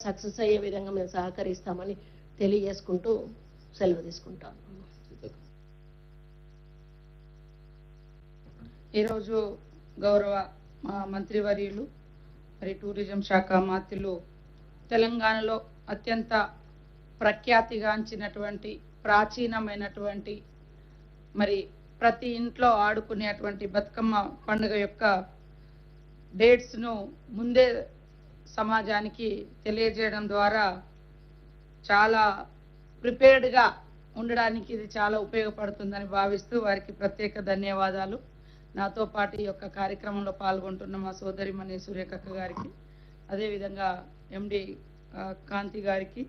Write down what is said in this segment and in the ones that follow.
Success అయ్యే విధంగా మేము సహకరిస్తామని తెలియజేసుకుంటూ సెలవు తీసుకుంటాం. ఈరోజు గౌరవ మంత్రివర్యులు మరి టూరిజం శాఖ మంత్రులు తెలంగాణలో అత్యంత ప్రఖ్యాతిగాంచినటువంటి ప్రాచీనమైనటువంటి మరి ప్రతి ఇంట్లో ఆడుకునేటువంటి బతుకమ్మ పండుగ యొక్క డేట్స్ను ముందే సమాజానికి తెలియజేయడం ద్వారా చాలా ప్రిపేర్డ్గా ఉండడానికి ఇది చాలా ఉపయోగపడుతుందని భావిస్తూ వారికి ప్రత్యేక ధన్యవాదాలు. నాతో పాటు ఈ యొక్క కార్యక్రమంలో పాల్గొంటున్న మా సోదరిమణి సురేఖక్క గారికి, అదేవిధంగా ఎండి కాంతి గారికి,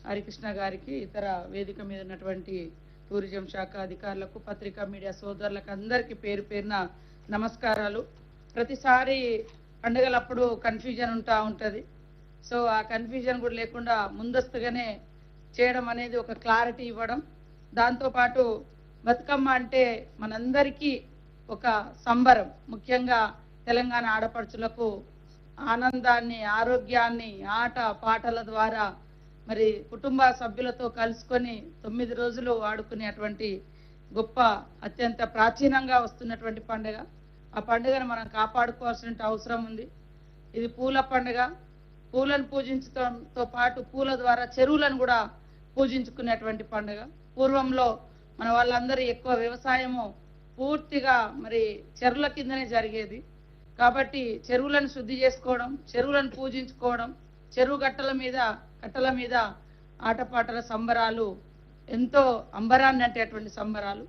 హరికృష్ణ గారికి, ఇతర వేదిక మీద ఉన్నటువంటి టూరిజం శాఖ అధికారులకు, పత్రికా మీడియా సోదరులకు అందరికీ పేరు పేరున నమస్కారాలు. ప్రతిసారి పండుగలప్పుడు కన్ఫ్యూజన్ ఉంటుంది. సో ఆ కన్ఫ్యూజన్ కూడా లేకుండా ముందస్తుగానే చేయడం అనేది ఒక క్లారిటీ ఇవ్వడం. దాంతోపాటు బతుకమ్మ అంటే మనందరికీ ఒక సంబరం. ముఖ్యంగా తెలంగాణ ఆడపడుచులకు ఆనందాన్ని, ఆరోగ్యాన్ని ఆట పాటల ద్వారా మరి కుటుంబ సభ్యులతో కలుసుకొని 9 రోజులు ఆడుకునేటువంటి గొప్ప అత్యంత ప్రాచీనంగా వస్తున్నటువంటి పండుగ. ఆ పండుగను మనం కాపాడుకోవాల్సిన అవసరం ఉంది. ఇది పూల పండుగ. పూలను పూజించడంతో పాటు పూల ద్వారా చెరువులను కూడా పూజించుకునేటువంటి పండుగ. పూర్వంలో మన వాళ్ళందరూ ఎక్కువ వ్యవసాయము పూర్తిగా మరి చెరువుల కిందనే జరిగేది. కాబట్టి చెరువులను శుద్ధి చేసుకోవడం, చెరువులను పూజించుకోవడం, చెరువు కట్టల మీద ఆటపాటల సంబరాలు ఎంతో అంబరాన్ని అంటేటువంటి సంబరాలు.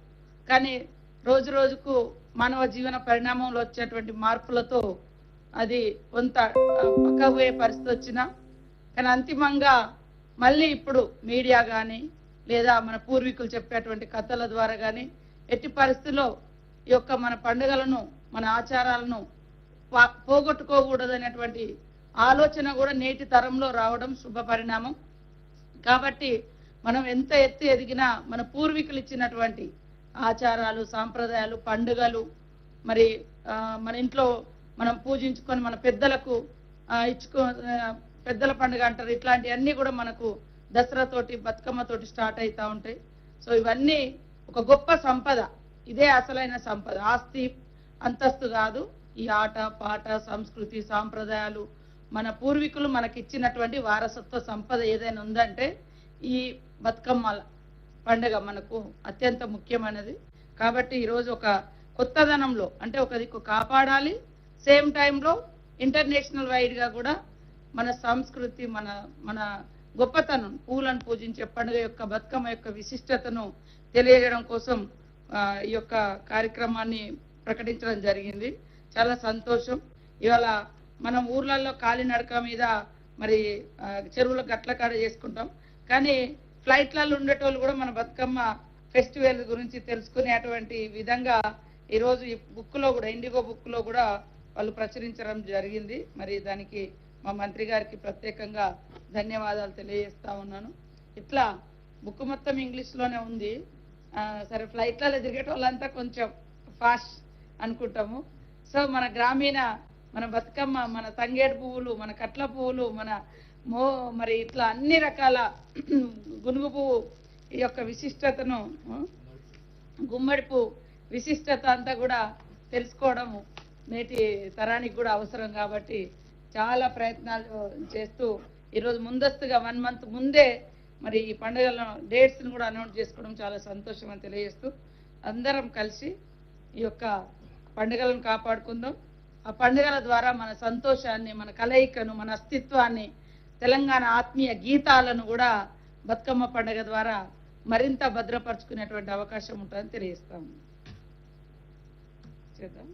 కానీ రోజు రోజుకు మానవ జీవన పరిణామంలో వచ్చేటువంటి మార్పులతో అది కొంత పక్కపోయే పరిస్థితి వచ్చినా, కానీ అంతిమంగా మళ్ళీ ఇప్పుడు మీడియా కానీ లేదా మన పూర్వీకులు చెప్పేటువంటి కథల ద్వారా కానీ ఎట్టి పరిస్థితుల్లో ఈ యొక్క మన పండుగలను, మన ఆచారాలను పోగొట్టుకోకూడదనేటువంటి ఆలోచన కూడా నేటి తరంలో రావడం శుభ పరిణామం. కాబట్టి మనం ఎంత ఎత్తు ఎదిగినా మన పూర్వీకులు ఇచ్చినటువంటి ఆచారాలు, సాంప్రదాయాలు, పండుగలు, మరి మన ఇంట్లో మనం పూజించుకొని మన పెద్దలకు పెద్దల పండుగ అంటారు, ఇట్లాంటివన్నీ కూడా మనకు దసరాతోటి బతుకమ్మతోటి స్టార్ట్ అవుతూ ఉంటాయి. సో ఇవన్నీ ఒక గొప్ప సంపద. ఇదే అసలైన సంపద. ఆస్తి అంతస్తు కాదు. ఈ ఆట పాట సంస్కృతి సాంప్రదాయాలు మన పూర్వీకులు మనకిచ్చినటువంటి వారసత్వ సంపద ఏదైనా ఉందంటే ఈ బతుకమ్మ పండుగ మనకు అత్యంత ముఖ్యమైనది. కాబట్టి ఈరోజు ఒక కొత్తదనంలో అంటే ఒక దిక్కు కాపాడాలి, సేమ్ టైంలో ఇంటర్నేషనల్ వైడ్గా కూడా మన సంస్కృతి మన గొప్పతనం పూలను పూజించే పండుగ యొక్క బతుకమ్మ యొక్క విశిష్టతను తెలియజేయడం కోసం ఈ యొక్క కార్యక్రమాన్ని ప్రకటించడం జరిగింది. చాలా సంతోషం. ఇవాళ మనం ఊర్లలో కాలినడక మీద మరి చెరువుల గట్ల కాడ చేసుకుంటాం, కానీ ఫ్లైట్లలో ఉండేటోళ్ళు కూడా మన బతుకమ్మ ఫెస్టివల్ గురించి తెలుసుకునేటువంటి విధంగా ఈరోజు ఈ బుక్లో కూడా, ఇండిగో బుక్లో కూడా వాళ్ళు ప్రచురించడం జరిగింది. మరి దానికి మా మంత్రి గారికి ప్రత్యేకంగా ధన్యవాదాలు తెలియజేస్తా ఉన్నాను. ఇట్లా బుక్ మొత్తం ఇంగ్లీష్లోనే ఉంది. సరే ఫ్లైట్లలో తిరిగేట వాళ్ళంతా కొంచెం ఫాస్ట్ అనుకుంటాము. సో మన గ్రామీణ, మన బతుకమ్మ, మన తంగేడు పువ్వులు, మన కట్ల పువ్వులు, మన మరి ఇట్లా అన్ని రకాల గునుగు పువ్వు ఈ యొక్క విశిష్టతను, గుమ్మడి పువ్వు విశిష్టత అంతా కూడా తెలుసుకోవడము నేటి తరానికి కూడా అవసరం. కాబట్టి చాలా ప్రయత్నాలు చేస్తూ ఈరోజు ముందస్తుగా 1 month ముందే మరి ఈ పండుగల డేట్స్ని కూడా అనౌన్స్ చేసుకోవడం చాలా సంతోషం అని తెలియజేస్తూ అందరం కలిసి ఈ యొక్క పండుగలను కాపాడుకుందాం. ఆ పండుగల ద్వారా మన సంతోషాన్ని, మన కలయికను, మన అస్తిత్వాన్ని, తెలంగాణ ఆత్మీయ గీతాలను కూడా బతుకమ్మ పండుగ ద్వారా మరింత భద్రపరుచుకునేటువంటి అవకాశం ఉంటుందని తెలియజేస్తాము. చేద్దాం.